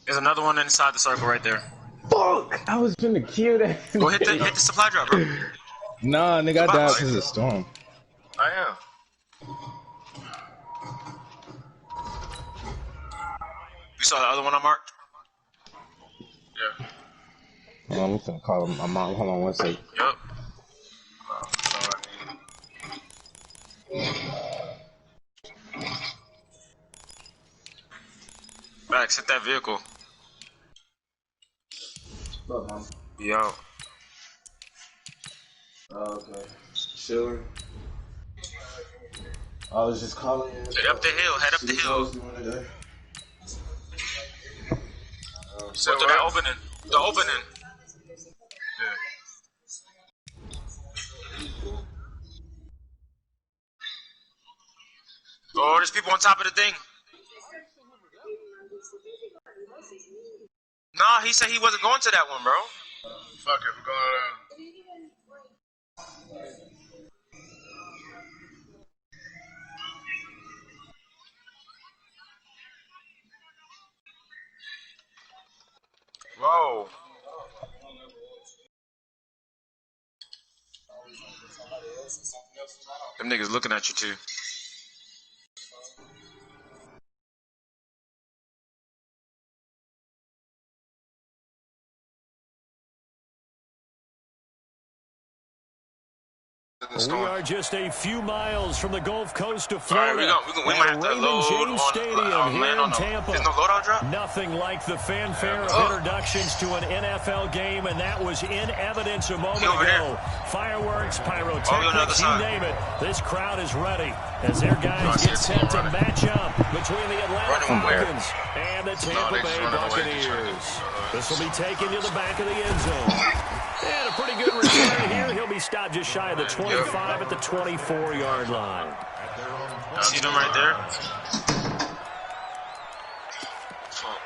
There's another one inside the circle right there. Fuck! I was finna kill that. Go hit the supply drop, bro. Nah, nigga, I died because of the storm. I am. You saw the other one I marked? Yeah. Hold on, I'm finna call my mom. Hold on one sec. Yup. Max, hit that vehicle. What, mom? Yo. Oh, okay. Chilling. I was just calling you. Head up the hill. Head up the hill. So to that opening. The opening. Yeah. Oh, there's people on top of the thing. Nah, he said he wasn't going to that one, bro. Fuck it, we're going around. Whoa. Them niggas looking at you too. We are just a few miles from the Gulf Coast of Florida. All right, we might have to Raymond load James on, Stadium here in Tampa. There's no loadout drop? Nothing like the fanfare of introductions to an NFL game, and that was in evidence a moment ago. Fireworks, pyrotechnics, you name it. This crowd is ready as their guys get set to match up between the Atlanta Falcons and the Tampa Bay Buccaneers. This will be taken to the back of the end zone. And a pretty good return here. He'll be stopped just shy of the 25 at the 24-yard line. See them right there? Fuck.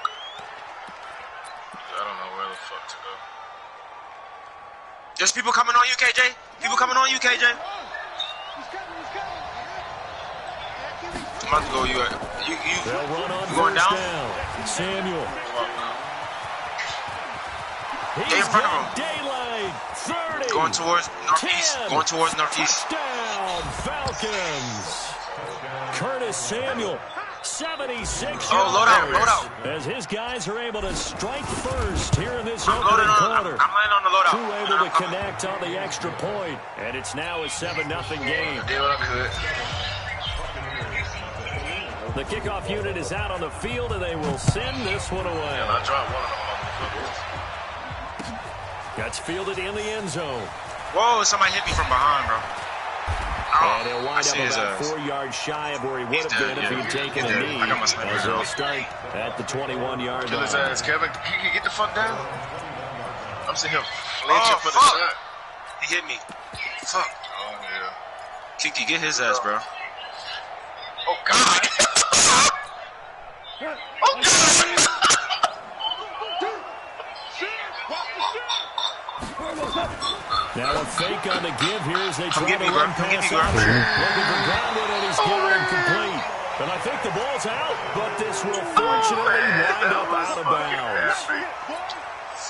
I don't know where the fuck to go. There's people coming on you, KJ. People coming on you, KJ. I'm about to go. You They'll run on going down? Samuel. Stay in front of him. Daylight. 30. Going towards northeast. 10, Going towards northeast. Touchdown, Falcons. Curtis Samuel, 76 load out, load out. As his guys are able to strike first here in this I'm opening loading quarter. I'm laying on the loadout. Crew able to connect on the extra point, and it's now a 7-0 game. I did what I could. The kickoff unit is out on the field, and they will send this one away. And I dropped one of them motherfuckers. That's fielded in the end zone. Whoa, somebody hit me from behind, bro. And he'll wind up about 4 yards shy of where he would have been if he'd taken a knee. As they'll start at the 21-yard Kill line. his ass, Kevin. Can you get the fuck down? I'm seeing him flinching for the shot. He hit me. Fuck. Oh, yeah. Kiki, get his ass, bro. Oh, God. Oh, God. Now a fake on the give here as they try to me, run bro. pass Get me, bro. option. Looking for Godwin, and he's given incomplete. And I think the ball's out, but this will fortunately wind up out of bounds.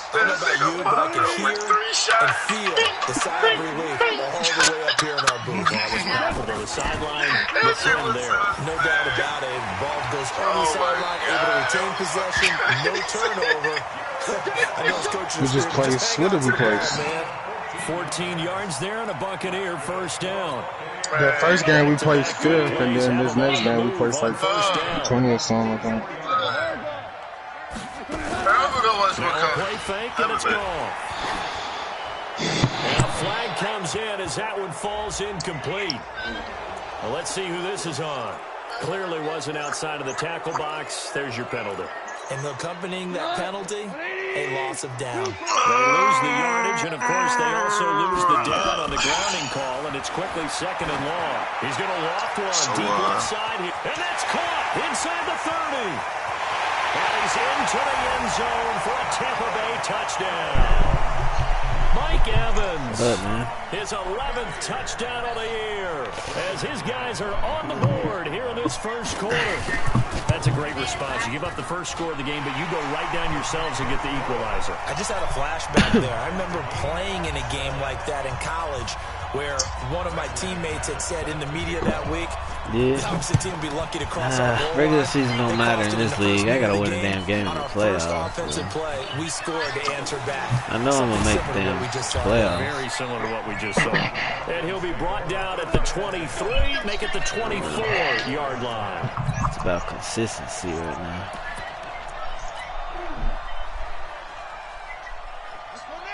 I don't know about you, but I can hear and feel the sigh of relief all the way up here in our booth. That was palpable. The sideline, the friend there. No doubt about it. Ball goes on the sideline, able to retain possession, no turnover. I know his coach We just played Switterby place. 14 yards there and a Buccaneer first down. That first game we played 5th, and then this next game we played like 20 or something like that. Play fake and it's gone. And a flag comes in as that one falls incomplete. Well, let's see who this is on. Clearly wasn't outside of the tackle box. There's your penalty. And accompanying that penalty, a loss of down. They lose the yardage, and of course they also lose the down on the grounding call, and it's quickly 2nd and long. He's going to loft one deep left side here, and that's caught inside the 30. And he's into the end zone for a Tampa Bay touchdown. Mike Evans, his 11th touchdown of the year, as his guys are on the board here in this first quarter. That's a great response. You give up the first score of the game, but you go right down yourselves and get the equalizer. I just had a flashback there. I remember playing in a game like that in college where one of my teammates had said in the media that week, the opposite team would be lucky to cross our goal regular line. season don't matter in this league. I gotta win a damn game in the playoffs. Offensive play, we scored to answer back. I know I'm gonna make them playoffs. Very similar to what we just saw. And he'll be brought down at the 23, make it the 24-yard line. It's about consistency right now.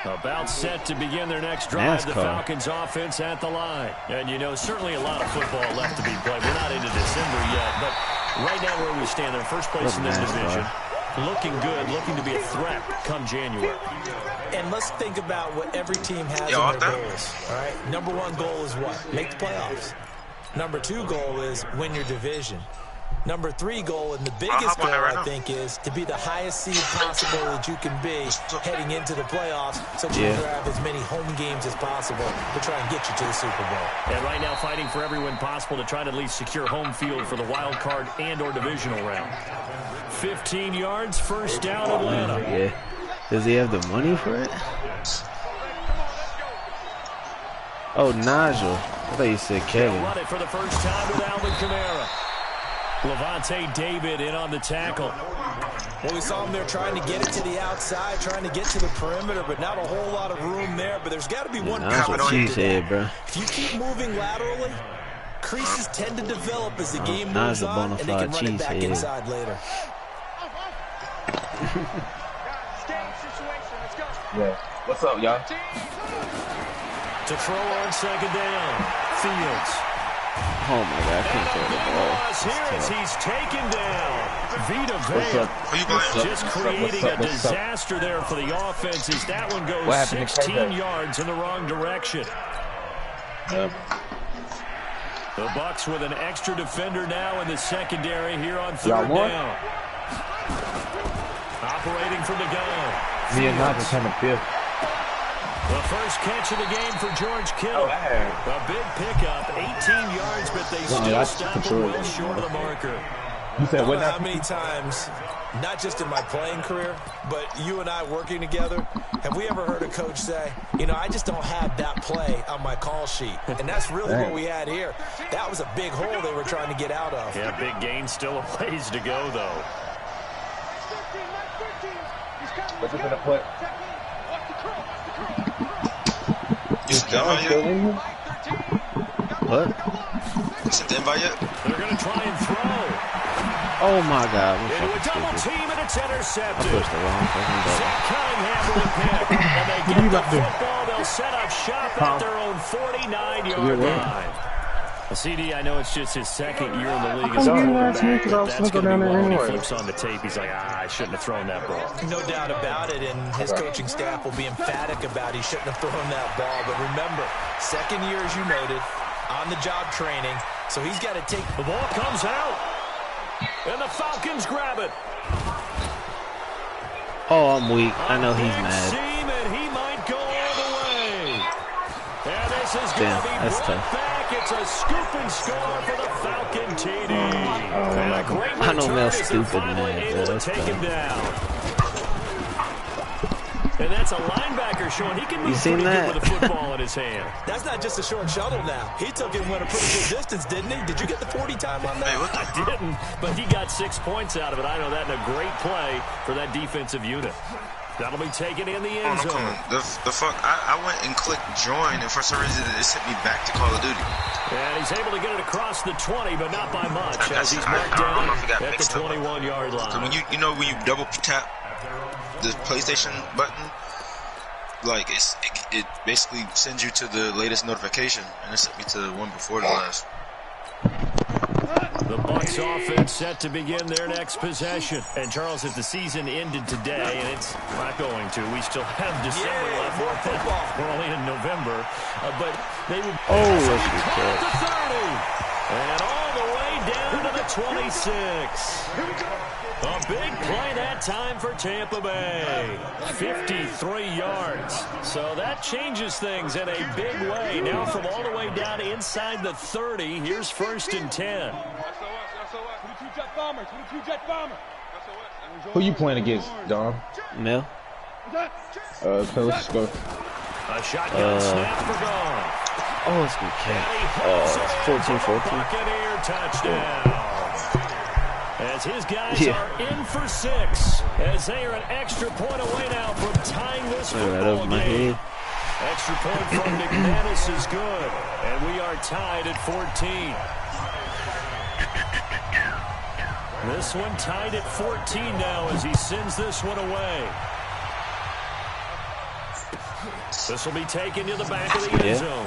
About set to begin their next drive, the Falcons offense at the line. And, you know, certainly a lot of football left to be played. We're not into December yet, but right now where we stand, they're first place in this division. Looking good, looking to be a threat come January. And let's think about what every team has in their goals. All right, number one goal is what? Make the playoffs. Number two goal is win your division. Number three goal, and the biggest goal, I think, is to be the highest seed possible that you can be heading into the playoffs, so you can have as many home games as possible to try and get you to the Super Bowl. And right now fighting for every win possible to try to at least secure home field for the wild card and or divisional round. 15 yards, first down, Atlanta. Yeah. Does he have the money for it? Oh, Nigel. I thought you said Kevin. They'll run it for the first time with Alvin Kamara. Levante David in on the tackle. Well, we saw him there trying to get it to the outside, trying to get to the perimeter, but not a whole lot of room there. But there's got to be one cheesehead, bro. If you keep moving laterally, creases tend to develop as the game moves on, and they can run it back inside later. Yeah. What's up, y'all? To throw on second down, Fields. Oh my God, I can't throw the ball. Here as he's taken down. Vita Vea just creating a disaster there for the offense as that one goes 16 yards in the wrong direction. The Bucs with an extra defender now in the secondary here on third down. Operating from the gun. Me and Nigel came in fifth. The first catch of the game for George Kittle. A big pickup, 18 yards, but they still stop him well short of the marker. You said what? How many times, not just in my playing career, but you and I working together, have we ever heard a coach say, you know, I just don't have that play on my call sheet? And that's really what we had here. That was a big hole they were trying to get out of. Yeah, big gain, still a ways to go, though. What's it gonna put? What? Is it the invite yet? They're going to try and throw. Oh my God. Into a double team, and it's intercepted. I pushed the wrong fucking button. Zach Cunningham with a pick. And they get the football. They'll set up shop at their own 49-yard line. Well, CD, I know it's just his second year in the league as a quarterback, but that's going to be one when he flips on the tape. He's like, I shouldn't have thrown that ball. No doubt about it, and his coaching staff will be emphatic about he shouldn't have thrown that ball. But remember, second year, as you noted, on-the-job training, so he's got to take. The ball comes out, and the Falcons grab it. Oh, I'm weak. I know he's mad. And he might go all the way. And this is going to be brought back. It's a scoop and score for the Falcon TD. And a great I know Mel's return stupid, man. able to take him down. And that's a linebacker showing he can move pretty good with a football in his hand. That's not just a short shuttle now. He took it went a pretty good distance, didn't he? Did you get the 40 time on that? I didn't, but he got 6 points out of it. I know that, and a great play for that defensive unit. That'll be taken in the end zone. The fuck? I went and clicked join, and for some reason it sent me back to Call of Duty. And he's able to get it across the 20, but not by much, as he's marked down at the 21-yard line. When you know when you double tap the PlayStation button, like it basically sends you to the latest notification, and it sent me to the one before the last. The Bucs offense set to begin their next possession. And Charles, if the season ended today, and it's not going to, we still have December left. We're only in November, but they would the 30, and all the way down to the 26. A big play that time for Tampa Bay. 53 yards. So that changes things in a big way. Now from all the way down inside the 30, here's 1st and 10. Who you playing against, Dom? Mel. Okay, let's go. A shotgun snap for gone. Oh, it's good catch. 14-14. Buccaneer touchdown. As his guys are in for 6. As they are an extra point away now from tying this football game. Extra point from McManus is good. And we are tied at 14. This one tied at 14 now as he sends this one away. This will be taken to the back of the end zone.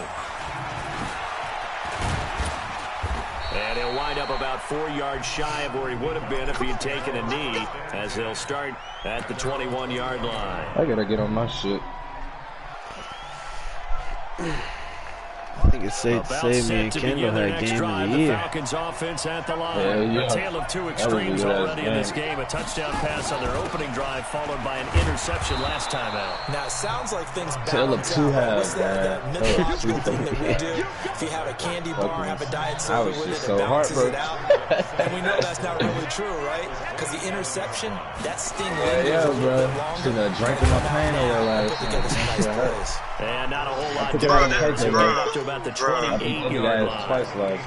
And he'll wind up about 4 yards shy of where he would have been if he had taken a knee, as they'll start at the 21-yard line. I gotta get on my shit. I think it's saved me and Kendall that game of the year. Falcons offense at the line. A tale of two extremes already in this game. A touchdown pass on their opening drive, followed by an interception last time out. Now, it sounds like things Tale of two halves, that mythological thing that we do. If you have a candy bar, have a diet soda with it, it bounces it out. And we know that's not really true, right? Because the interception, that sting lingers a little bit longer. Should have drank my pain away last time. And not a whole lot different. They get up to about the 28-yard line.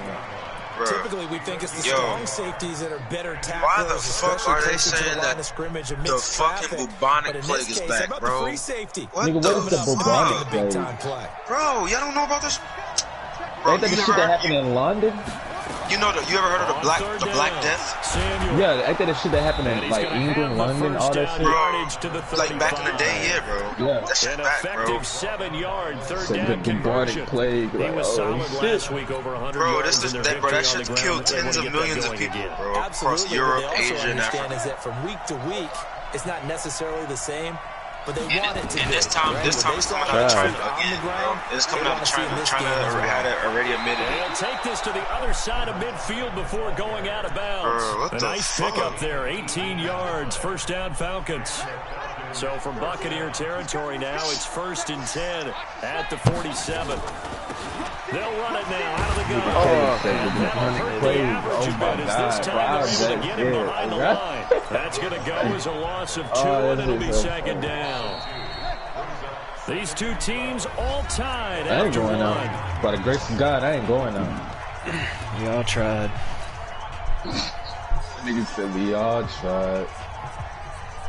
Typically, we think it's the strong safeties that are better tacklers. Why the fuck are they saying that the fucking bubonic plague is back, bro? Free safety. What nigga, what is the bubonic plague? Bro, y'all don't know about this? Bro, ain't that the shit that happened in London? You know, you ever heard of the Black Death? Yeah, ain't that the shit that happened in like England, London, all that shit? Bro, like back in the day, yeah, bro. Yeah. That shit back, bro. 7-yard third down conversion. Bubonic plague. He was solid last week, over 100 bro, yards. That shit killed tens of millions of people, bro, across Europe, Asia, and Africa. Is that from week to week, it's not necessarily the same. But they want it to and be. This time it's coming out of China again, bro. It's coming out of China. China had it already admitted it. They'll take this to the other side of midfield before going out of bounds. What the nice fuck? pickup there, 18 yards, first down Falcons. So from Buccaneer territory now, it's 1st and 10 at the 47. They'll run it now out of the gun. That'll hurt the average a bit as this time they're able to get him behind the line. That's going to go as a loss of 2, and it'll be 2nd down. These two teams all tied I ain't after going 1. out. By the grace of God, I ain't going out. Y'all tried. Niggas said we all tried.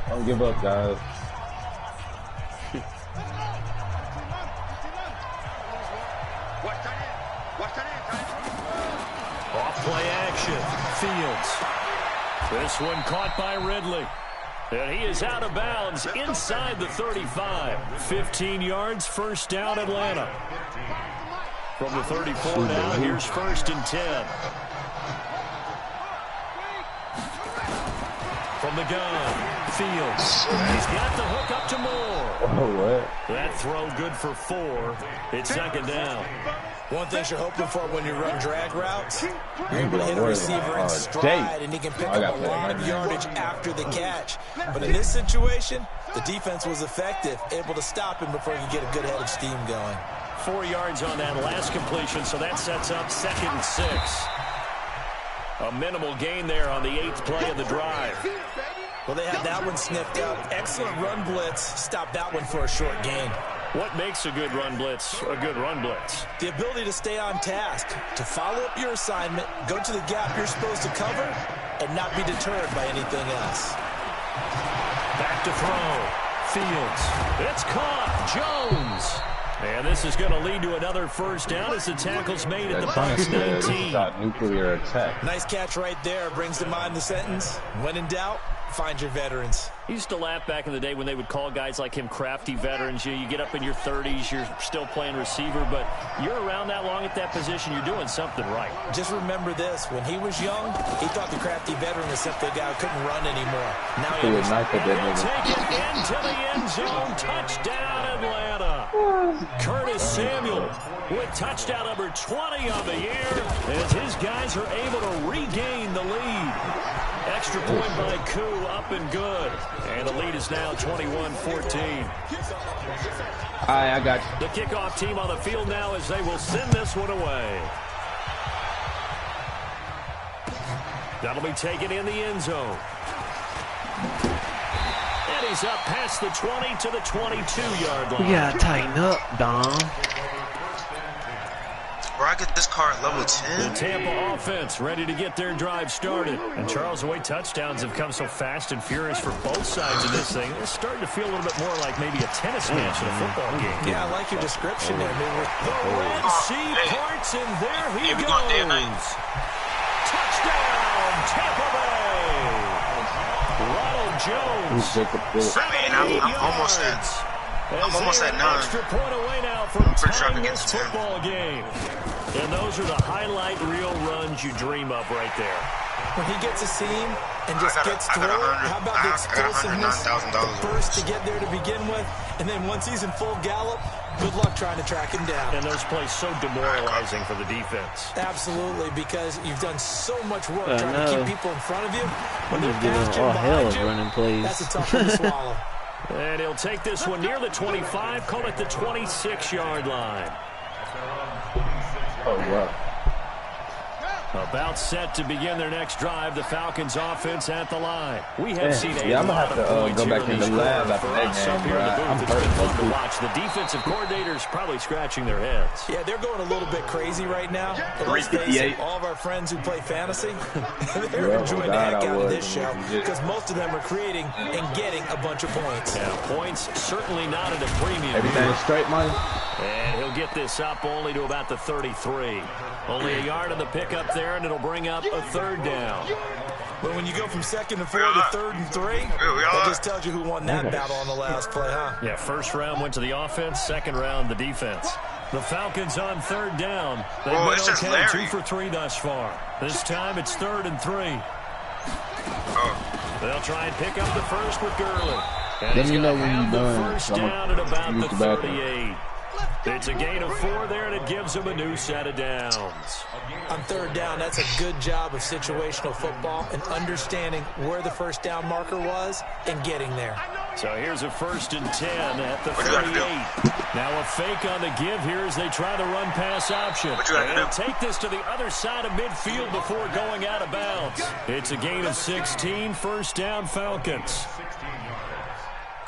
Don't give up, guys. Off play action. Fields. This one caught by Ridley. And he is out of bounds inside the 35. 15 yards, first down Atlanta. From the 34 now, here's 1st and 10. From the gun, Fields. He's got the hook up to Moore. Oh, what? That throw good for 4. It's 2nd down. One thing you're hoping for when you run drag routes, you're able to hit a receiver in stride, and he can pick up a lot of yardage after the catch. But in this situation, the defense was effective, able to stop him before he could get a good head of steam going. 4 yards on that last completion, so that sets up 2nd and 6. A minimal gain there on the 8th play of the drive. Well, they had that one sniffed out. Excellent run blitz. Stopped that one for a short gain. What makes a good run blitz a good run blitz? The ability to stay on task, to follow up your assignment, go to the gap you're supposed to cover, and not be deterred by anything else. Back to throw. Fields. It's caught. Jones. And this is going to lead to another first down as the tackle's made at the Bucs 19. Nuclear attack. Nice catch right there. Brings to mind the sentence, when in doubt, find your veterans. I used to laugh back in the day when they would call guys like him crafty veterans. You get up in your 30s, you're still playing receiver, but you're around that long at that position, you're doing something right. Just remember this. When he was young, he thought the crafty veteran was simply a guy who couldn't run anymore. Now he would knife at that nigga. Take it into the end zone. Touchdown, Atlanta. Curtis Samuel with touchdown number 20 on the year as his guys are able to regain the lead. Extra point by Koo, up and good. And the lead is now 21-14. All right, I got you. The kickoff team on the field now as they will send this one away. That'll be taken in the end zone. And he's up past the 20 to the 22-yard line. We gotta tighten up, Dom. Where I get this car at level 10? The Tampa offense ready to get their drive started. And Charles, the way touchdowns have come so fast and furious for both sides of this thing, it's starting to feel a little bit more like maybe a tennis match in a football game. Yeah, I like your description there. The Red Sea parts, and there he goes. Touchdown, Tampa Bay. Ronald Jones. I'm almost at 9. Extra point away now from tying this football game. And those are the highlight reel runs you dream of right there. When he gets a seam and just gets through it, how about the explosiveness, the burst to get there to begin with, and then once he's in full gallop, good luck trying to track him down. And those plays so demoralizing for the defense. Absolutely, because you've done so much work trying to keep people in front of you. When they're past you, behind you, running plays. That's a tough one to swallow. And he'll take this one near the 25, call it the 26-yard line. Oh, wow. About set to begin their next drive, the Falcons offense at the line. We have seen I'm gonna have to go back in the lab after that game, bro. It's been fun to watch. The defensive coordinators probably scratching their heads. Yeah, they're going a little bit crazy right now. But let's face it, all of our friends who play fantasy, they're enjoying the heck out of this show because most of them are creating and getting a bunch of points. Yeah, points certainly not at a premium. Everything straight, money. And he'll get this up only to about the 33. Only a yard on the pickup there, and it'll bring up a third down. But when you go from 2nd and 4 to 3rd and 3, that just tells you who won that battle on the last play, huh? Yeah, first round went to the offense, second round the defense. The Falcons on 3rd down. They've been okay, 2 for 3 thus far. This time it's 3rd and 3. They'll try and pick up the first with Gurley. Let me know when you're done. First down at about the 38. It's a gain of 4 there, and it gives them a new set of downs. On 3rd down, that's a good job of situational football and understanding where the first down marker was and getting there. So here's a 1st and 10 at the 38. Now a fake on the give here as they try the run-pass option. They'll take this to the other side of midfield before going out of bounds. It's a gain of 16, first down Falcons.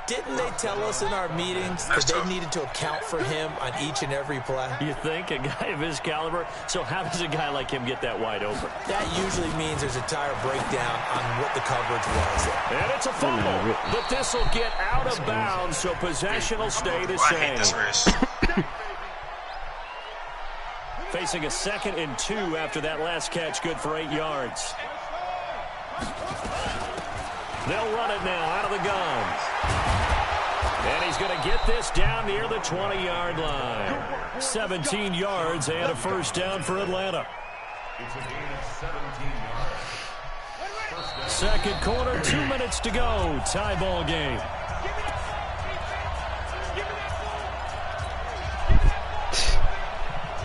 Didn't they tell us in our meetings that they needed to account for him on each and every play? You think? A guy of his caliber? So how does a guy like him get that wide open? That usually means there's a tire breakdown on what the coverage was. And it's a fumble, but this will get out of bounds, so possession will stay the same. I hate this race. Facing a 2nd and 2 after that last catch, good for 8 yards. They'll run it now out of the gun. And he's going to get this down near the 20-yard line. 17 yards and a first down for Atlanta. Second quarter, 2 minutes to go. Tie ball game.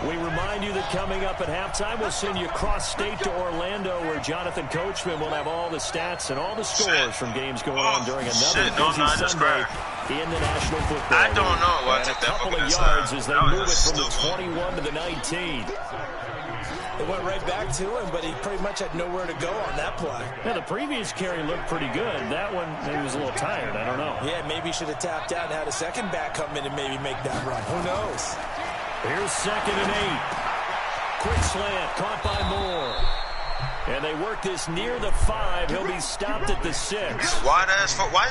We remind you that coming up at halftime, we'll send you cross-state to Orlando, where Jonathan Coachman will have all the stats and all the scores from games going on during another busy Sunday in the National Football League. I don't know. I take that couple of yards as they move it from the 21 to the 19. It went right back to him, but he pretty much had nowhere to go on that play. Yeah, the previous carry looked pretty good. That one, maybe was a little tired. I don't know. Yeah, maybe he should have tapped out and had a second back come in and maybe make that run. Who knows? Here's 2nd and 8. Quick slant, caught by Moore. And they work this near the 5. He'll be stopped at the 6. Why'd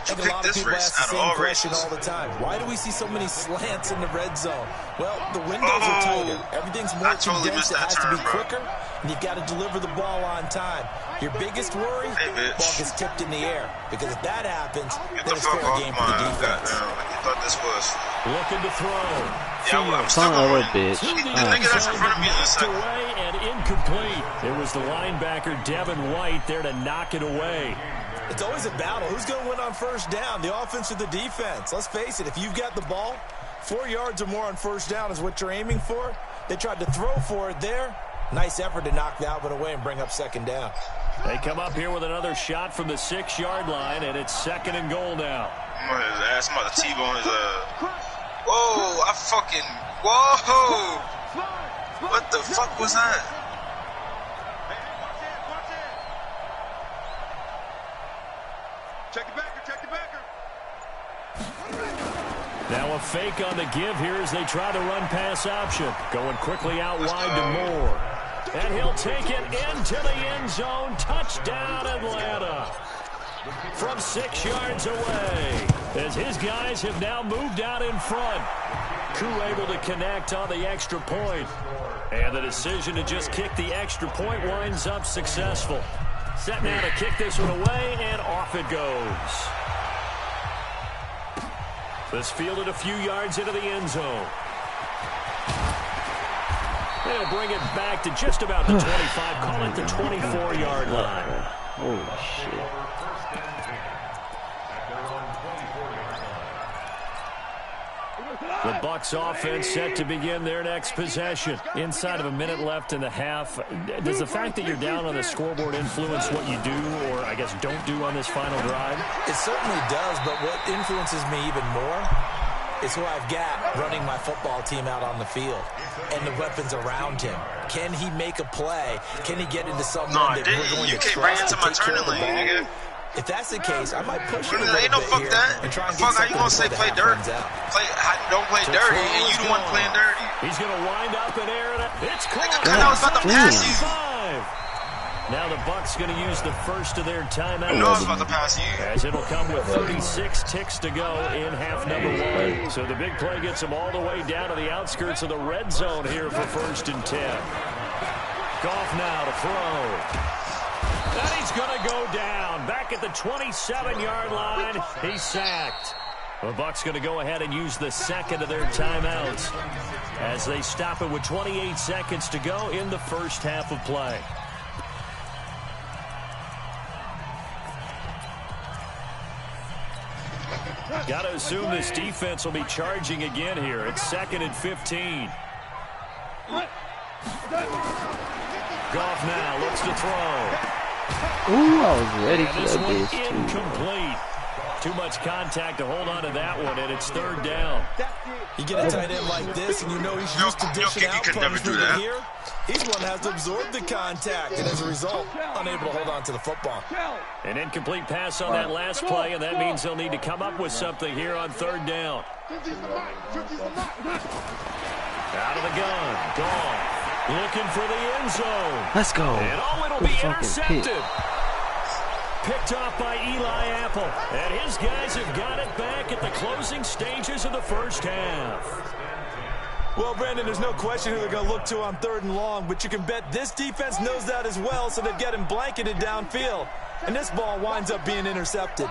you pick this race out of all races? All the time. Why do we see so many slants in the red zone? Well, the windows are tighter. Everything's more condensed. It has to be quicker, and you've got to deliver the ball on time. Your biggest worry, ball gets tipped in the air. Because if that happens, then it's fair game for the defense. You thought this was looking to throw. Son of a bitch. Away and incomplete. It was the linebacker Devin White there to knock it away. It's always a battle. Who's going to win on first down, the offense or the defense? Let's face it, if you've got the ball, 4 yards or more on first down is what you're aiming for. They tried to throw for it there. Nice effort to knock that one away and bring up 2nd down. They come up here with another shot from the 6-yard line, and it's 2nd and goal now. I'm about to T-bone his Whoa, whoa! What the fuck was that? Now a fake on the give here as they try the run pass option. Going quickly out wide to Moore. And he'll take it into the end zone. Touchdown, Atlanta. From 6 yards away. As his guys have now moved out in front. Koo able to connect on the extra point. And the decision to just kick the extra point winds up successful. Set now to kick this one away, and off it goes. This fielded a few yards into the end zone. They'll bring it back to just about the 25. Call it the 24-yard line. Holy shit. The Bucs offense set to begin their next possession. Inside of a minute left in the half. Does the fact that you're down on the scoreboard influence what you do, or I guess don't do on this final drive? It certainly does, but what influences me even more is who I've got running my football team out on the field and the weapons around him. Can he make a play? Can he get into someone that we're going to trust to take care of the ball? If that's the case, I might push him a little bit here and try and get something how you gonna say play dirty? Don't play dirty, and you the one playing dirty. He's gonna wind up in air. It's caught. I was about to pass you. Now the Bucs gonna use the first of their timeouts. I know I was about to pass you. As it'll come with 36 ticks to go in half number 1. So the big play gets them all the way down to the outskirts of the red zone here for 1st and 10. Goff now to throw. And he's going to go down. Back at the 27-yard line. He's sacked. The Bucs going to go ahead and use the second of their timeouts as they stop it with 28 seconds to go in the first half of play. Got to assume this defense will be charging again here. It's 2nd and 15. Goff now looks to throw. Ooh, I was ready for this that one bitch, incomplete. Too much contact to hold on to that one, and it's 3rd down. You get a tight end like this, and you know he's used to dishing out punishment here. He's one that has to absorb the contact, and as a result, unable to hold on to the football. An incomplete pass on that last play, and that means they'll need to come up with something here on 3rd down. Out of the gun, Goff. Looking for the end zone. Let's go. And it'll be intercepted. Picked off by Eli Apple. And his guys have got it back at the closing stages of the first half. Well, Brandon, there's no question who they're going to look to on 3rd and long, but you can bet this defense knows that as well, so they've got him blanketed downfield. And this ball winds up being intercepted.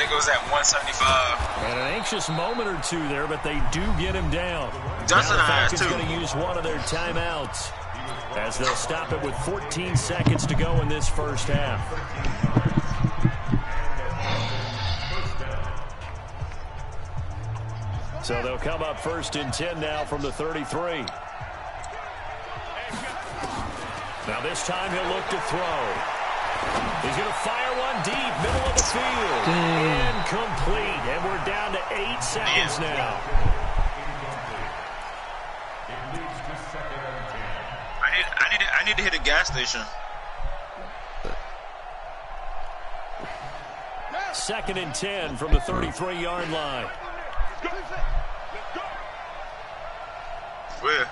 It was at 175. And an anxious moment or two there, but they do get him down. Johnson is going to use one of their timeouts as they'll stop it with 14 seconds to go in this first half. So they'll come up 1st and 10 now from the 33. Now this time he'll look to throw. He's going to fire one deep, middle of the field. Incomplete, and we're down to 8 seconds now. I need to hit a gas station. 2nd and 10 from the 33-yard line. Where?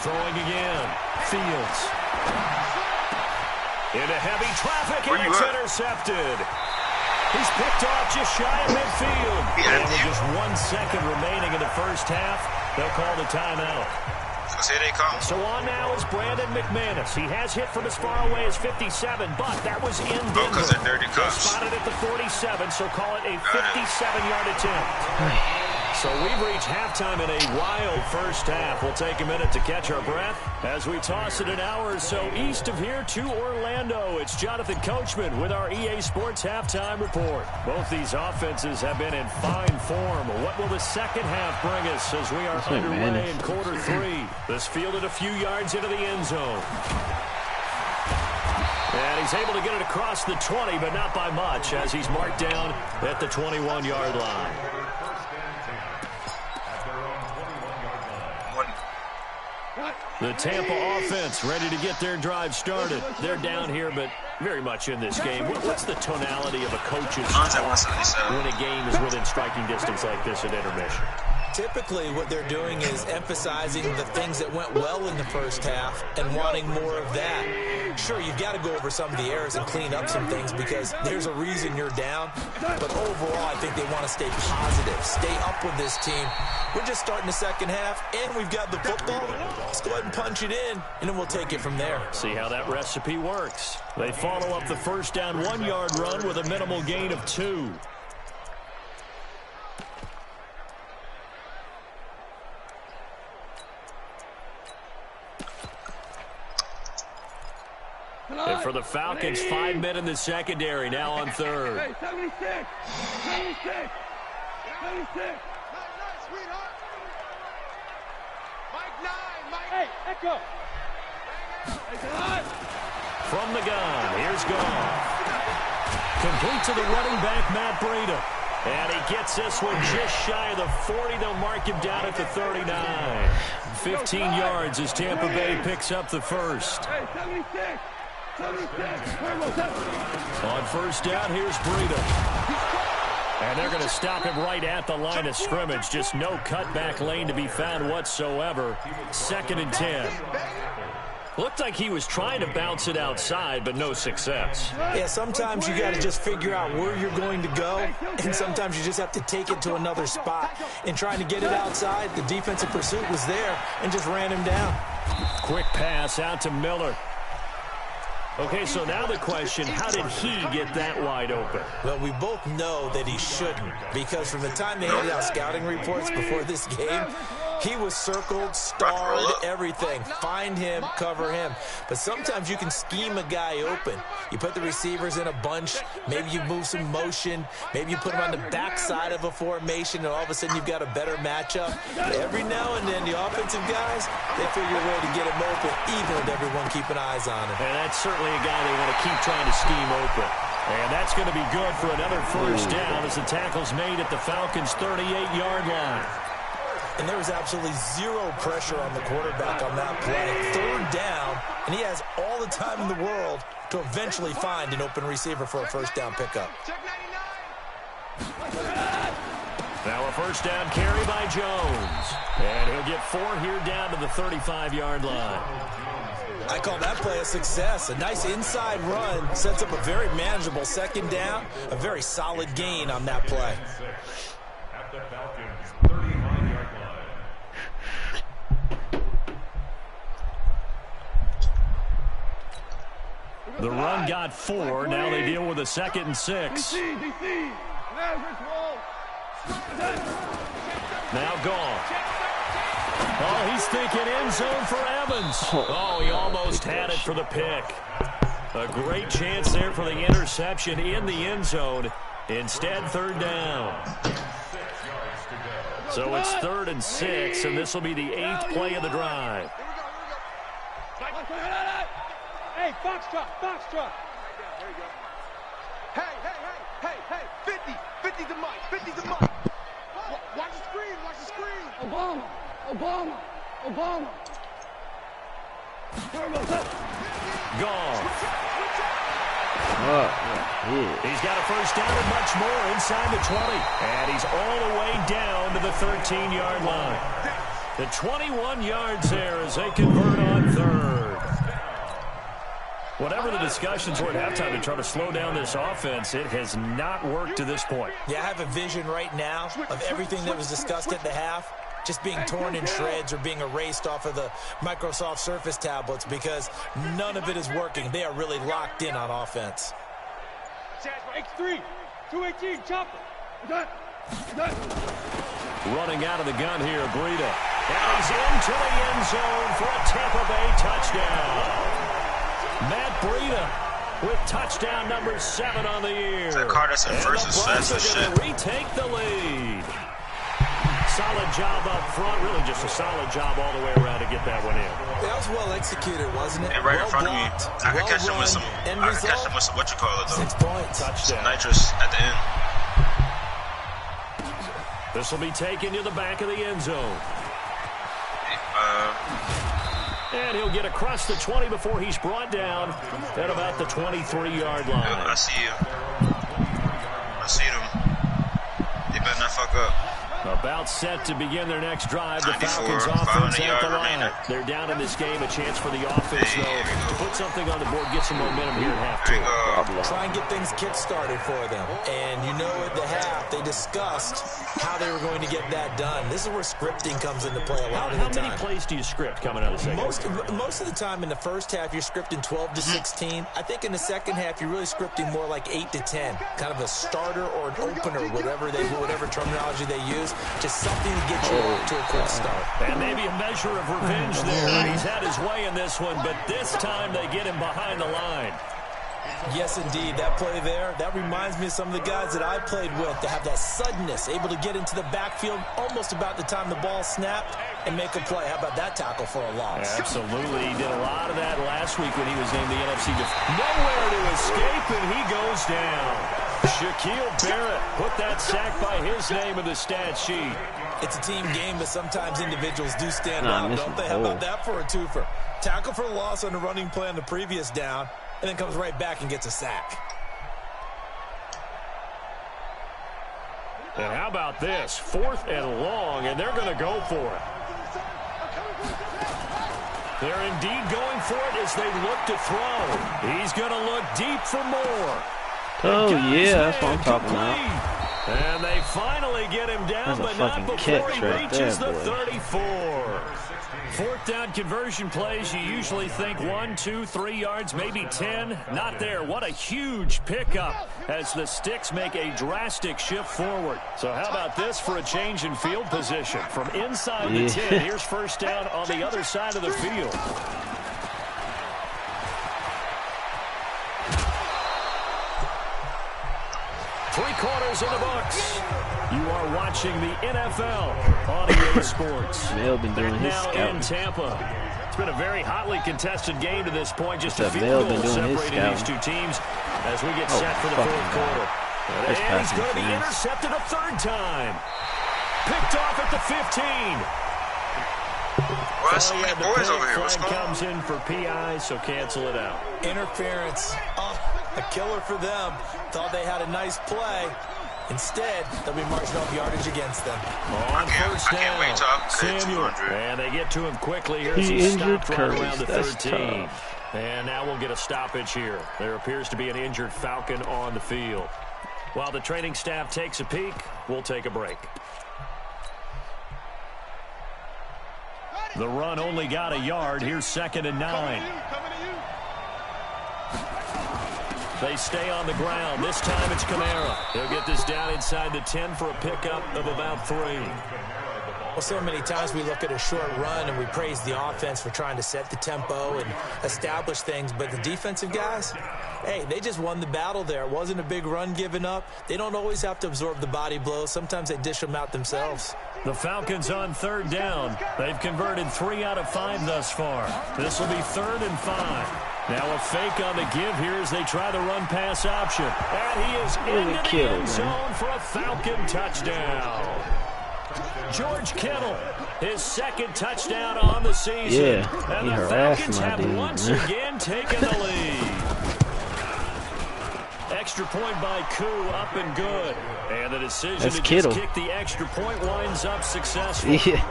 Throwing again. Fields. Into heavy traffic, and it's intercepted. He's picked off just shy of midfield. And with just 1 second remaining in the first half, they'll call the timeout. So on now is Brandon McManus. He has hit from as far away as 57, but that was in Denver. Because they're dirty cuffs. Spotted at the 47, so call it a 57-yard attempt. So we've reached halftime in a wild first half. We'll take a minute to catch our breath as we toss it an hour or so east of here to Orlando. It's Jonathan Coachman with our EA Sports Halftime Report. Both these offenses have been in fine form. What will the second half bring us as we are underway in quarter 3? This fielded a few yards into the end zone. And he's able to get it across the 20, but not by much as he's marked down at the 21-yard line. The Tampa offense ready to get their drive started. They're down here, but very much in this game. What's the tonality of a coach's talk when a game is within striking distance like this at intermission? Typically, what they're doing is emphasizing the things that went well in the first half and wanting more of that. Sure, you've got to go over some of the errors and clean up some things because there's a reason you're down. But overall, I think they want to stay positive, stay up with this team. We're just starting the second half, and we've got the football. Let's go ahead and punch it in, and then we'll take it from there. See how that recipe works. They follow up the first down 1-yard run with a minimal gain of 2. And for the Falcons, 5 men in the secondary, now on third. Hey, 76! 76! 76! Mike 9! Mike! Hey, Echo! From the gun, here's Goff. Complete to the running back, Matt Breida. And he gets this one just shy of the 40. They'll mark him down at the 39. 15 yards as Tampa Bay picks up the first. Hey, 76! On first down, here's Breida. And they're going to stop him right at the line of scrimmage. Just no cutback lane to be found whatsoever. 2nd and 10. Looked like he was trying to bounce it outside, but no success. Yeah, sometimes you got to just figure out where you're going to go, and sometimes you just have to take it to another spot. In trying to get it outside, the defensive pursuit was there and just ran him down. Quick pass out to Miller. Okay, so now the question, how did he get that wide open? Well, we both know that he shouldn't, because from the time they handed out scouting reports before this game, he was circled, starred, everything. Find him, cover him. But sometimes you can scheme a guy open. You put the receivers in a bunch, maybe you move some motion, maybe you put them on the backside of a formation, and all of a sudden you've got a better matchup. Every now and then, the offensive guys, they figure a way to get him open, even with everyone keeping eyes on him. And that's certainly a guy they want to keep trying to scheme open. And that's going to be good for another first down as the tackle's made at the Falcons' 38-yard line. And there was absolutely zero pressure on the quarterback on that play. 3rd down, and he has all the time in the world to eventually find an open receiver for a first down pickup. Now a first down carry by Jones. And he'll get 4 here down to the 35-yard line. I call that play a success. A nice inside run sets up a very manageable 2nd down. A very solid gain on that play. At the Falcons' 39-yard line. The run got 4. Now they deal with a 2nd and 6. Now Goff. Oh, he's thinking end zone for Evans. Oh, he almost had it for the pick. A great chance there for the interception in the end zone. Instead, 3rd down. So it's 3rd and 6, and this will be the 8th play of the drive. Hey, Foxtrot, Foxtrot. There you go. Hey, 50 to Mike, 50 to Mike. Watch the screen, watch the screen. Obama. Goff. He's got a first down and much more inside the 20. And he's all the way down to the 13-yard line. The 21 yards there as they convert on 3rd. Whatever the discussions were at halftime to try to slow down this offense, it has not worked to this point. Yeah, I have a vision right now of everything that was discussed at the half just being torn in shreds or being erased off of the Microsoft Surface tablets because none of it is working. They are really locked in on offense. X3, 218, chopper. Running out of the gun here, Breida. And he's into the end zone for a Tampa Bay touchdown. Matt Breida with touchdown number 7 on the year. That Carterson first is fast as shit. Retake the lead. Solid job up front. Really just a solid job all the way around to get that one in. That was well executed, wasn't it? And right well in front blocked, of me. I could catch him with some. What you call it though? 6 points. Some nitrous at the end. This will be taken to the back of the end zone. And he'll get across the 20 before he's brought down at about the 23-yard line. Yep, I see you. I see them. They better not fuck up. About set to begin their next drive. The 94, Falcons offense at the line. remaining. They're down in this game. A chance for the offense, though, to put something on the board, get some momentum here at halftime. Try and get things kick-started for them. And you know at the half, they discussed how they were going to get that done. This is where scripting comes into play a lot of the time. How many plays do you script coming out of the second? Most of the time in the first half, you're scripting 12 to 16. I think in the second half, you're really scripting more like 8 to 10. Kind of a starter or an opener, whatever terminology they use. Just something to get you off to a quick start. And maybe a measure of revenge there. He's had his way in this one, but this time they get him behind the line. Yes, indeed. That play there, that reminds me of some of the guys that I played with to have that suddenness, able to get into the backfield almost about the time the ball snapped and make a play. How about that tackle for a loss? Yeah, absolutely. He did a lot of that last week when he was named the NFC Nowhere to escape, and he goes down. Shaquille Barrett put that sack by his name in the stat sheet. It's a team game, but sometimes individuals do stand out, don't they? How about that for a twofer? Tackle for a loss on the running play on the previous down, and then comes right back and gets a sack. And how about this? 4th and long, and they're going to go for it. They're indeed going for it as they look to throw. He's going to look deep for more. Oh, yeah, that's what I'm talking about. And they finally get him down, but not before he reaches the 34. 4th down conversion plays, you usually think 1, 2, 3 yards, maybe 10. Not there. What a huge pickup as the Sticks make a drastic shift forward. So how about this for a change in field position? From inside the 10, here's 1st down on the other side of the field. Three-quarters in the books. You are watching the NFL on EA Sports. Mel been doing his scouting. In Tampa. It's been a very hotly contested game to this point. Just a field goal separating these two teams as we get set for the 4th quarter. And he's going to be intercepted a 3rd time. Picked off at the 15. Well, that's some boys over here. What's going on? Comes in for PI, so cancel it out. Interference. Oh, a killer for them. Thought they had a nice play. Instead, they'll be marching off yardage against them. On 1st down, Samuel. And they get to him quickly. Here's he stopped right around the 13. And now we'll get a stoppage here. There appears to be an injured Falcon on the field. While the training staff takes a peek, we'll take a break. The run only got a yard. Here's 2nd and 9. They stay on the ground. This time it's Kamara. He'll get this down inside the 10 for a pickup of about 3. Well, so many times we look at a short run and we praise the offense for trying to set the tempo and establish things, but the defensive guys, hey, they just won the battle there. It wasn't a big run given up. They don't always have to absorb the body blows. Sometimes they dish them out themselves. The Falcons on 3rd down. They've converted 3 out of 5 thus far. This will be 3rd and 5. Now a fake on the give here as they try the run-pass option. And he is into the end zone for a Falcon touchdown. George Kittle, his 2nd touchdown on the season. Yeah, and the Falcons have once again taken the lead. Extra point by Koo, up and good. And the decision to just kick the extra point winds up successful. Yeah.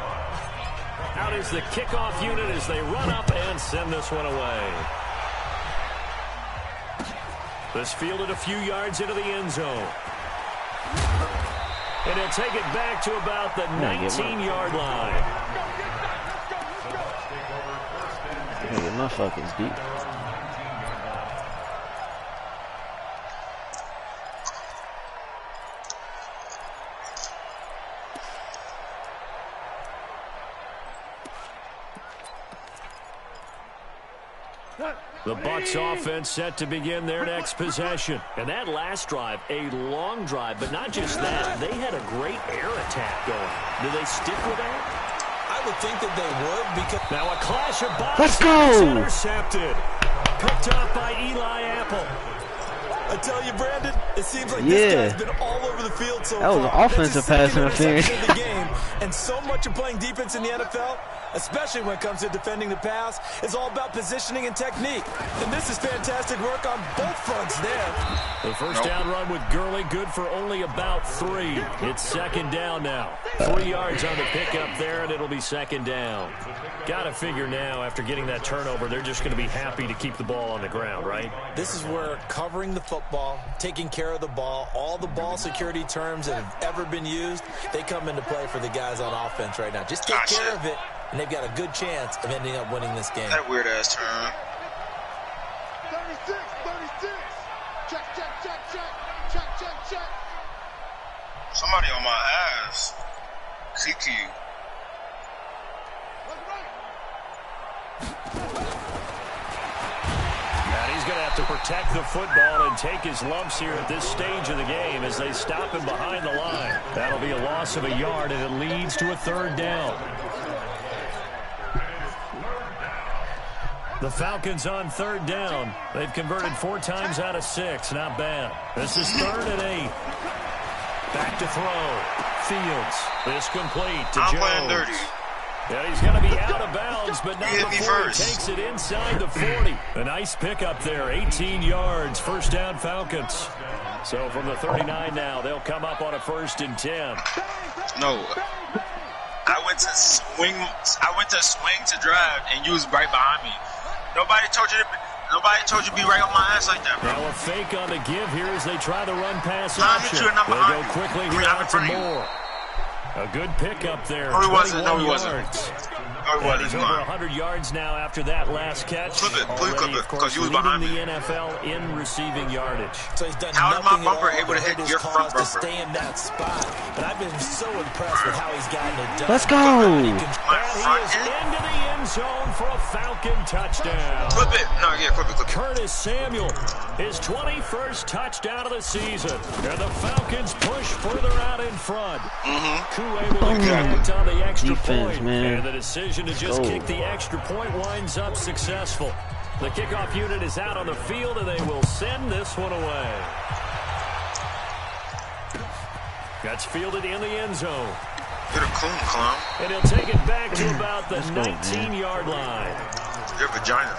Out is the kickoff unit as they run up and send this one away. This fielded a few yards into the end zone. And he'll take it back to about the 19-yard line. I'm gonna get my fuckers deep. The Bucs offense set to begin their next possession. And that last drive, a long drive, but not just that. They had a great air attack going. Do they stick with that? I would think that they would because... Now a clash of bodies. Let's go! Intercepted. Picked up by Eli Apple. I tell you, Brandon, it seems like this guy's been all over the field so far. That was an offensive pass interference. The game, and so much of playing defense in the NFL, especially when it comes to defending the pass. It's all about positioning and technique. And this is fantastic work on both fronts there. The first down run with Gurley, good for only about 3. It's second down now. 3 yards on the pickup there, and it'll be second down. Got to figure now, after getting that turnover, they're just going to be happy to keep the ball on the ground, right? This is where covering the football, taking care of the ball, all the ball security terms that have ever been used, they come into play for the guys on offense right now. Just take care of it, and they've got a good chance of ending up winning this game. That weird-ass turn. 36, 36. Check, check, check, check. Check, check, check. Somebody on my ass. CQ. And he's going to have to protect the football and take his lumps here at this stage of the game as they stop him behind the line. That'll be a loss of a yard, and it leads to a third down. The Falcons on third down. They've converted 4 times out of 6. Not bad. This is 3rd and 8. Back to throw. Fields. This complete to Jones. Playing dirty. Yeah, he's going to be out of bounds, but not before he takes it inside the 40. A nice pickup there, 18 yards, first down Falcons. So from the 39 now, they'll come up on a 1st and 10. No. I went to swing to drive, and you was right behind me. Nobody told you to be right on my ass like that, bro. Now a fake on the give here as they try the run pass option. They go quickly here out to Moore. A good pickup there. No, he wasn't. No, he wasn't. He's over 100 yards now after that last catch. Flip it. Please clip it, because you was behind me. The NFL in receiving yardage. So he's done how is my bumper able to hit your front bumper? To stay in that spot. But I've been so impressed with how he's gotten it done. Let's go. And he is into the end zone for a Falcon touchdown. Clip it. No, yeah, clip it. Curtis Samuel, his 21st touchdown of the season. And the Falcons push further out in front. Able to connect on the extra point, man. And the decision to just kick the extra point winds up successful. The kickoff unit is out on the field, and they will send this one away. That's fielded in the end zone. You're a coon, clown. And he'll take it back to about the 19-yard line. Your vagina.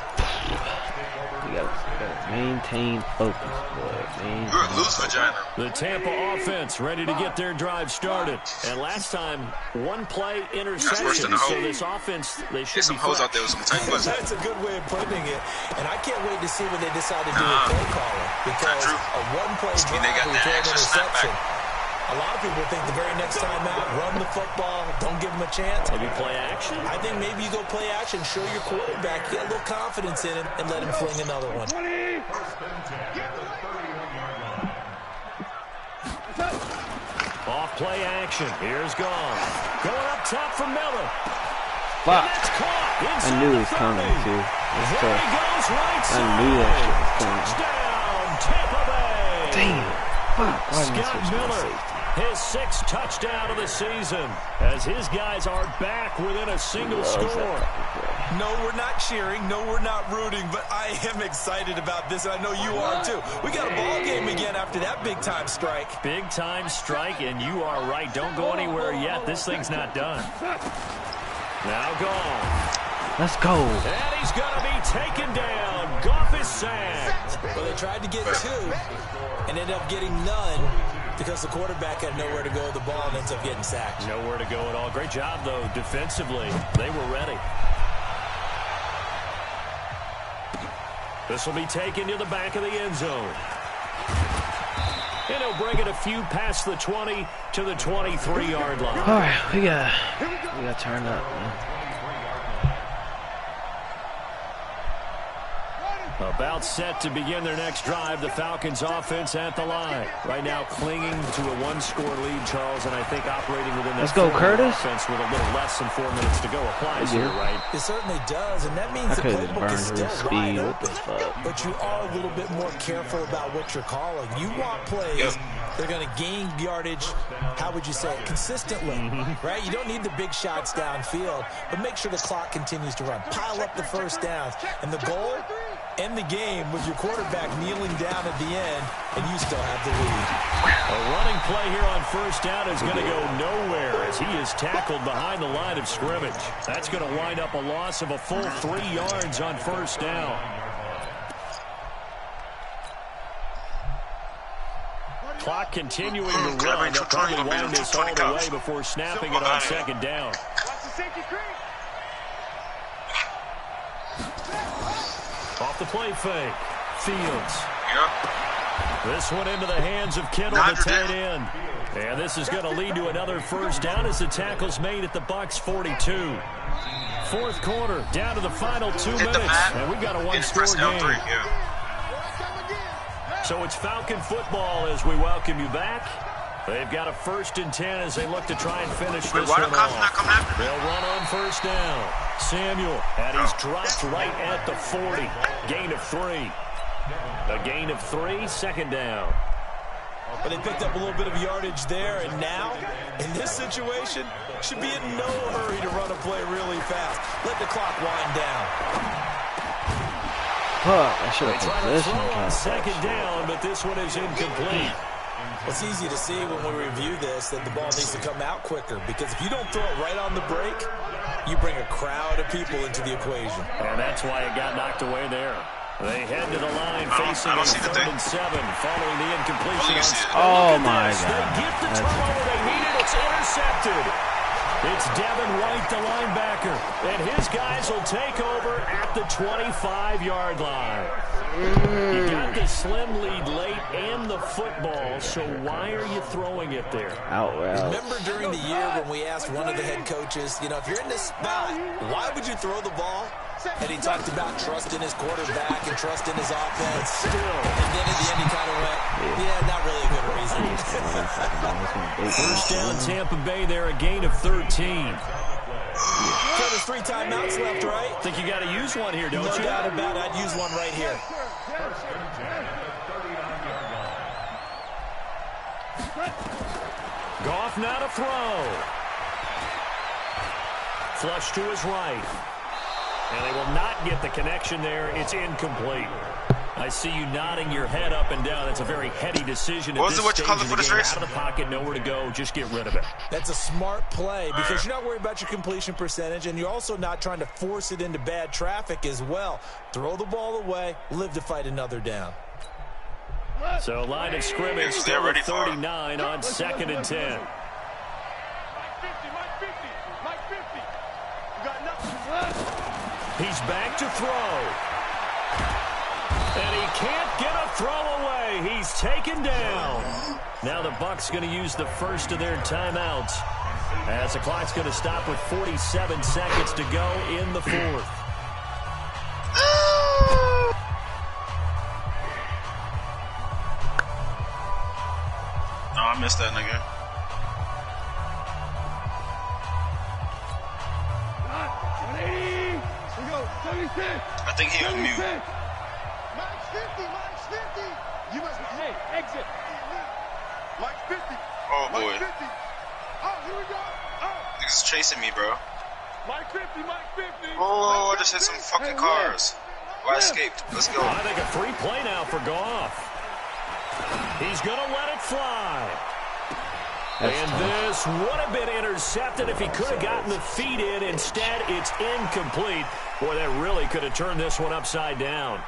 You gotta maintain focus, boy. You're a loose vagina. The Tampa offense ready to get their drive started. And last time, 1-play interception. So this offense, they should There's some hoes out there with some tight pussy. That's a good way of putting it. And I can't wait to see when they decide to do a play caller. Because a 1-play drive with an interception. A lot of people think the very next time out, run the football, don't give them a chance. Maybe play action? I think maybe you go play action, show your quarterback, get a little confidence in him, and let him fling another one. Off play action. Here's Gone. Going up top for Miller. Fuck. I knew it was coming, too. That's tough. I knew that shit was coming. Touchdown, Tampa Bay. Damn. Fuck. Scott Miller, his 6th touchdown of the season, as his guys are back within a single score. No, we're not cheering. No, we're not rooting, but I am excited about this, and I know you are too. We got a ball game again after that big-time strike. Big-time strike, and you are right. Don't go anywhere yet. This thing's not done. Now Gone. Let's go. And he's going to be taken down. Goff is sacked. Well, they tried to get 2 and ended up getting none because the quarterback had nowhere to go with the ball and ends up getting sacked. Nowhere to go at all. Great job, though, defensively. They were ready. This will be taken to the back of the end zone. And he'll bring it a few past the 20 to the 23-yard line. All right, we got turned up, man. About set to begin their next drive, the Falcons offense at the line. Right now clinging to a 1-score lead, Charles, and I think operating within that offense with a little less than 4 minutes to go applies here, right? It certainly does, and that means the playbook is still wide open. But you are a little bit more careful about what you're calling. You want plays they're going to gain yardage, how would you say it, consistently, right? You don't need the big shots downfield, but make sure the clock continues to run. Pile up the first downs. And the goal end the game with your quarterback kneeling down at the end, and you still have the lead. A running play here on first down is going to go nowhere as he is tackled behind the line of scrimmage. That's going to wind up a loss of a full 3 yards on first down. Clock continuing to run. They'll probably wind this all the way before snapping it on second down. Off the play fake. Fields. This one into the hands of Kittle, the tight end. And this is going to lead to another first down as the tackle's made at the Bucs 42. Fourth quarter, down to the final 2 minutes. And we've got a one-score game. So it's Falcon football as we welcome you back. They've got a 1st and 10 as they look to try and finish this one off. They'll run on first down. Samuel, and he's dropped right at the 40. Gain of 3. A gain of 3, second down. But they picked up a little bit of yardage there, and now, in this situation, should be in no hurry to run a play really fast. Let the clock wind down. I should have put this on second down, but this one is incomplete. It's easy to see when we review this that the ball needs to come out quicker, because if you don't throw it right on the break, you bring a crowd of people into the equation. And that's why it got knocked away there. They head to the line facing a 3rd and 7 following the incompletion. Oh, my God. They get the turnover they needed. It's intercepted. It's Devin White, the linebacker, and his guys will take over at the 25-yard line. You got the slim lead late and the football, so why are you throwing it there? Remember during the year when we asked one of the head coaches, you know, if you're in this spot, why would you throw the ball? And he talked about trust in his quarterback and trust in his offense. Still. And then at the end he kind of went, yeah, not really a good reason. First down Tampa Bay there, a gain of 13. So there's 3 timeouts left, right? Think you got to use one here, don't you? No doubt about it. I'd use one right here. Goff now to throw. Flush to his right. And they will not get the connection there. It's incomplete. I see you nodding your head up and down. That's a very heady decision at this stage of the game. Out of the pocket, nowhere to go. Just get rid of it. That's a smart play because you're not worried about your completion percentage, and you're also not trying to force it into bad traffic as well. Throw the ball away, live to fight another down. So line of scrimmage still at 39 on 2nd and 10. He's back to throw. And he can't get a throw away. He's taken down. Now the Bucs going to use the first of their timeouts as the clock's going to stop with 47 seconds to go in the 4th. No, I missed that nigga. I think he on mute. Mike's 50, Mike's 50. You must be, hey, exit. Mike's 50. Oh, boy. Mike's 50. Oh, here we go. Oh. Niggas chasing me, bro. Mike 50, Mike 50. Oh, I just hit some fucking cars. Well, I escaped. Let's go. I think a free play now for Goff. He's going to let it fly. And this would have been intercepted if he could have gotten the feet in. Instead, it's incomplete. Boy, that really could have turned this one upside down.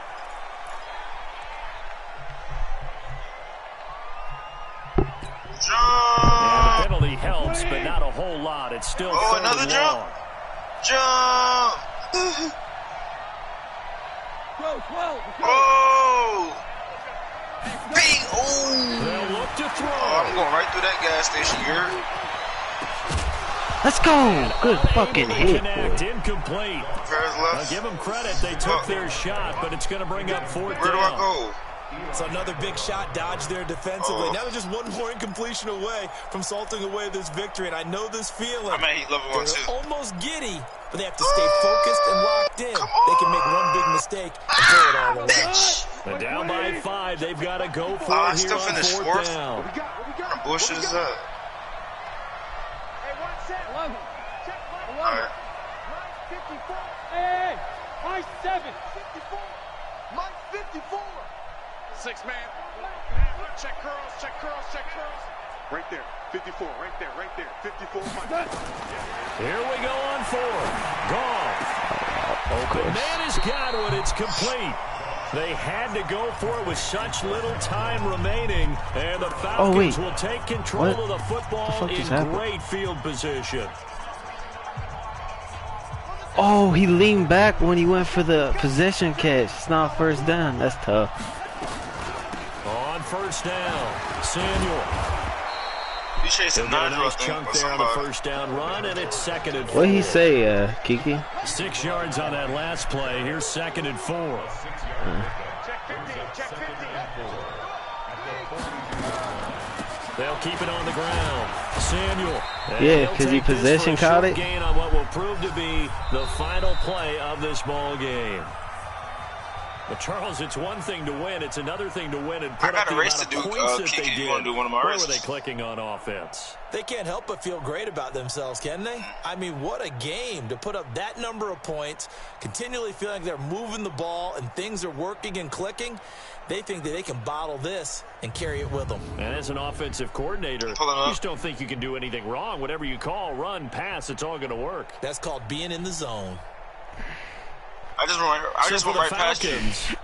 Jump! And the penalty helps, but not a whole lot. It's still another jump. Long. Jump! Oh! Bing! Oh! They'll look to throw. Oh, I'm going right through that gas station here. Let's go! Good fucking hit, connect, boy. incomplete. I'll give them credit. They took their shot, but it's going to bring up 4th down. Where do I go? So another big shot dodged there defensively. Now they're just one more incompletion away from salting away this victory. And I know this feeling. I'm at heat level 1, too. They're almost giddy, but they have to stay focused and locked in. They can make one big mistake and throw it all away. And down by 5, they've got to go for it here on 4th down. What bullshit is that? Hey, Mike 7. 54. 54. 6 man. Check curls, check curls, check curls. Right there, 54, right there, 54. Here we go on 4. Gone. The man has got it. It's complete. They had to go for it with such little time remaining, and the Falcons will take control of the football in great field position. Oh, he leaned back when he went for the possession catch. It's not first down. That's tough. On first down, Samuel. They'll get a nice chunk there on the first down run, and it's 2nd and 4. What did he say, Kiki? 6 yards on that last play. Here's 2nd and 4. They'll keep it on the ground. Samuel. Yeah, because he possession caught it. Gain on what will prove to be the final play of this ball game. But Charles, it's one thing to win. It's another thing to win and put up the amount of points that they did. Where were they clicking on offense? They can't help but feel great about themselves, can they? I mean, what a game to put up that number of points, continually feeling like they're moving the ball and things are working and clicking. They think that they can bottle this and carry it with them. And as an offensive coordinator, you just don't think you can do anything wrong. Whatever you call, run, pass, it's all going to work. That's called being in the zone. I just went right past you.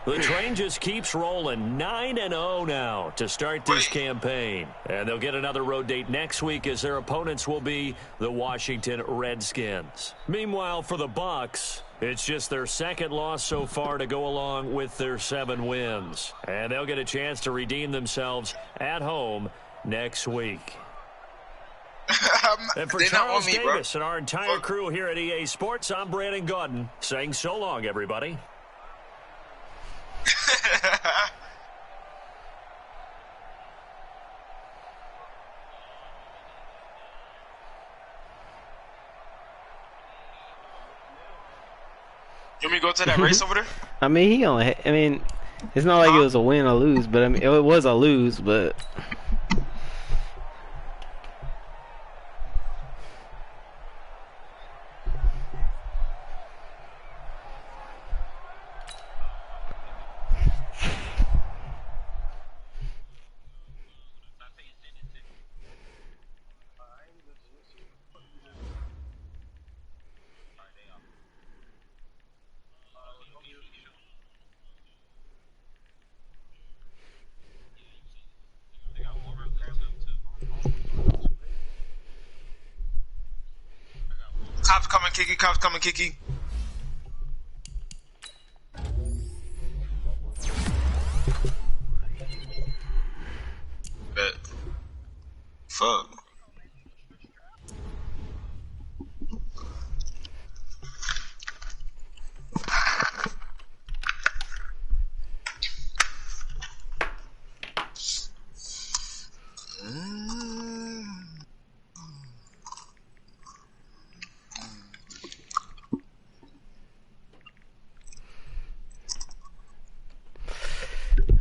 The train just keeps rolling. 9-0 now to start this campaign. And they'll get another road date next week as their opponents will be the Washington Redskins. Meanwhile, for the Bucs, it's just their 2nd loss so far to go along with their 7 wins. And they'll get a chance to redeem themselves at home next week. And for Charles Davis and our entire crew here at EA Sports, I'm Brandon Gaudin saying so long, everybody. You want me to go to that race over there? I mean, it's not like it was a win or lose, but I mean, it was a lose, but. Cops coming, Kiki. Bet. Fuck.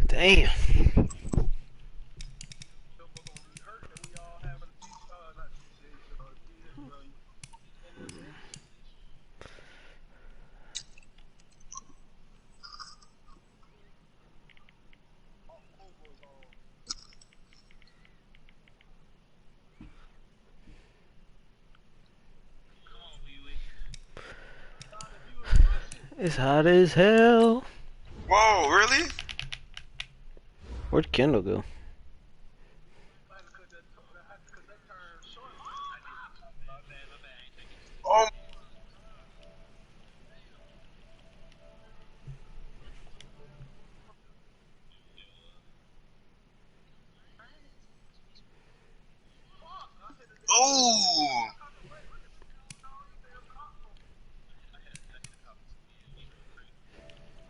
Damn. It's hot as hell. Whoa, really? Where'd Kendall go?